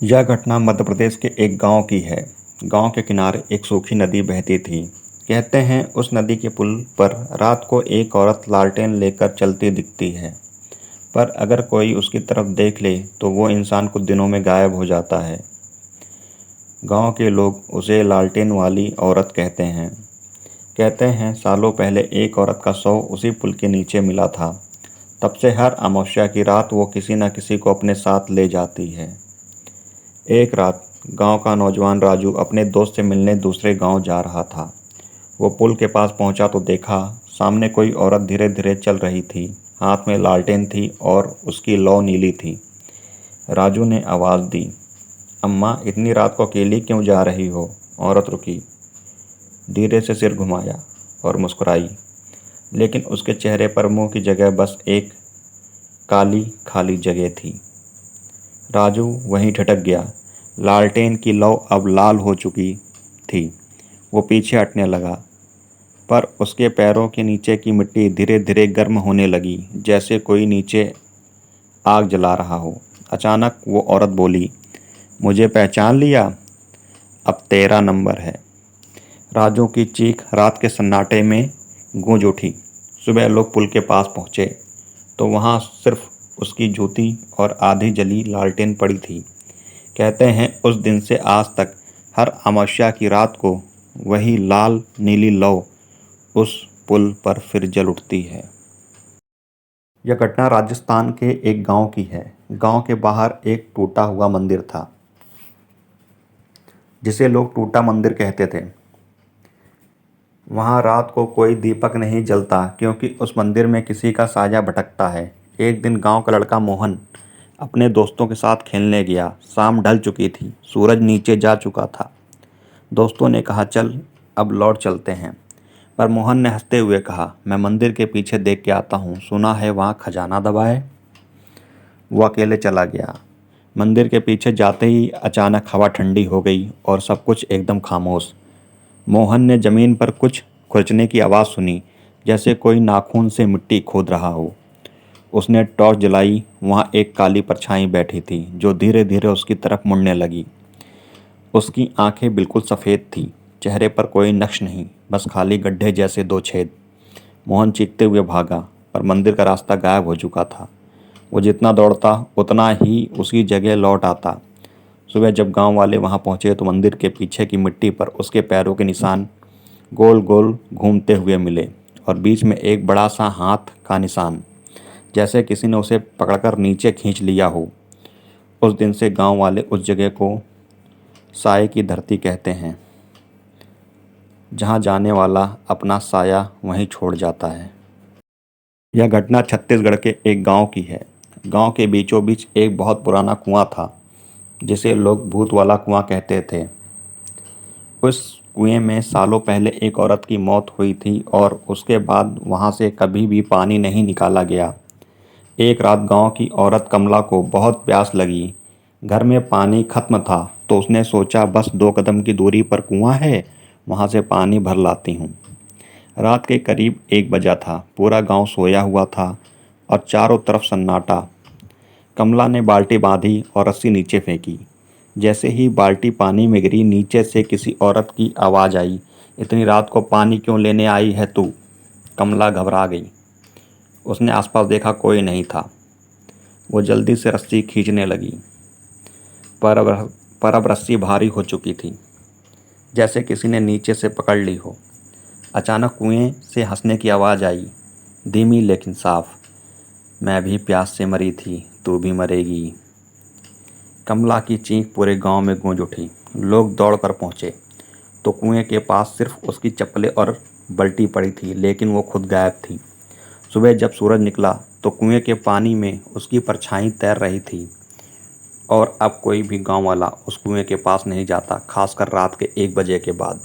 यह घटना मध्य प्रदेश के एक गांव की है। गांव के किनारे एक सूखी नदी बहती थी। कहते हैं उस नदी के पुल पर रात को एक औरत लालटेन लेकर चलती दिखती है, पर अगर कोई उसकी तरफ देख ले तो वो इंसान कुछ दिनों में गायब हो जाता है। गांव के लोग उसे लालटेन वाली औरत कहते हैं। कहते हैं सालों पहले एक औरत का शव उसी पुल के नीचे मिला था। तब से हर अमावस्या की रात वो किसी न किसी को अपने साथ ले जाती है। एक रात गांव का नौजवान राजू अपने दोस्त से मिलने दूसरे गांव जा रहा था। वो पुल के पास पहुंचा तो देखा सामने कोई औरत धीरे धीरे चल रही थी। हाथ में लालटेन थी और उसकी लौ नीली थी। राजू ने आवाज़ दी, अम्मा इतनी रात को अकेली क्यों जा रही हो? औरत रुकी, धीरे से सिर घुमाया और मुस्कुराई, लेकिन उसके चेहरे पर मुंह की जगह बस एक काली खाली जगह थी। राजू वहीं ठिठक गया। लालटेन की लौ अब लाल हो चुकी थी। वो पीछे हटने लगा, पर उसके पैरों के नीचे की मिट्टी धीरे धीरे गर्म होने लगी, जैसे कोई नीचे आग जला रहा हो। अचानक वो औरत बोली, मुझे पहचान लिया? अब तेरा नंबर है। राजू की चीख रात के सन्नाटे में गूंज उठी। सुबह लोग पुल के पास पहुंचे तो वहां सिर्फ उसकी जूती और आधी जली लालटेन पड़ी थी। कहते हैं उस दिन से आज तक हर अमावस्या की रात को वही लाल नीली लौ उस पुल पर फिर जल उठती है। यह घटना राजस्थान के एक गांव की है। गांव के बाहर एक टूटा हुआ मंदिर था, जिसे लोग टूटा मंदिर कहते थे। वहां रात को कोई दीपक नहीं जलता, क्योंकि उस मंदिर में किसी का साया भटकता है। एक दिन गांव का लड़का मोहन अपने दोस्तों के साथ खेलने गया। शाम ढल चुकी थी, सूरज नीचे जा चुका था। दोस्तों ने कहा चल अब लौट चलते हैं, पर मोहन ने हंसते हुए कहा, मैं मंदिर के पीछे देख के आता हूँ, सुना है वहाँ खजाना दबा है। वो अकेले चला गया। मंदिर के पीछे जाते ही अचानक हवा ठंडी हो गई और सब कुछ एकदम खामोश। मोहन ने ज़मीन पर कुछ खुरचने की आवाज़ सुनी, जैसे कोई नाखून से मिट्टी खोद रहा हो। उसने टॉर्च जलाई। वहाँ एक काली परछाई बैठी थी, जो धीरे धीरे उसकी तरफ मुड़ने लगी। उसकी आंखें बिल्कुल सफ़ेद थीं, चेहरे पर कोई नक्श नहीं, बस खाली गड्ढे जैसे दो छेद। मोहन चीखते हुए भागा, पर मंदिर का रास्ता गायब हो चुका था। वो जितना दौड़ता उतना ही उसी जगह लौट आता। सुबह जब गांव वाले वहां पहुंचे तो मंदिर के पीछे की मिट्टी पर उसके पैरों के निशान गोल गोल घूमते हुए मिले, और बीच में एक बड़ा सा हाथ का निशान, जैसे किसी ने उसे पकड़कर नीचे खींच लिया हो। उस दिन से गांव वाले उस जगह को साये की धरती कहते हैं, जहां जाने वाला अपना साया वहीं छोड़ जाता है। यह घटना छत्तीसगढ़ के एक गांव की है। गांव के बीचों बीच एक बहुत पुराना कुआं था, जिसे लोग भूत वाला कुआं कहते थे। उस कुएं में सालों पहले एक औरत की मौत हुई थी और उसके बाद वहां से कभी भी पानी नहीं निकाला गया। एक रात गांव की औरत कमला को बहुत प्यास लगी। घर में पानी खत्म था तो उसने सोचा बस 2 कदम की दूरी पर कुआं है, वहां से पानी भर लाती हूँ। रात के करीब 1 बजा था। पूरा गांव सोया हुआ था और चारों तरफ सन्नाटा। कमला ने बाल्टी बांधी और रस्सी नीचे फेंकी। जैसे ही बाल्टी पानी में गिरी, नीचे से किसी औरत की आवाज़ आई, इतनी रात को पानी क्यों लेने आई है तू? कमला घबरा गई। उसने आसपास देखा, कोई नहीं था। वो जल्दी से रस्सी खींचने लगी, पर अब रस्सी भारी हो चुकी थी, जैसे किसी ने नीचे से पकड़ ली हो। अचानक कुएं से हंसने की आवाज़ आई, धीमी लेकिन साफ, मैं भी प्यास से मरी थी, तू भी मरेगी। कमला की चीख पूरे गांव में गूंज उठी। लोग दौड़कर पहुंचे तो कुएं के पास सिर्फ उसकी चप्पलें और बल्टी पड़ी थी, लेकिन वो खुद गायब थी। सुबह जब सूरज निकला तो कुएं के पानी में उसकी परछाई तैर रही थी, और अब कोई भी गांव वाला उस कुएं के पास नहीं जाता, खासकर रात के 1 बजे के बाद।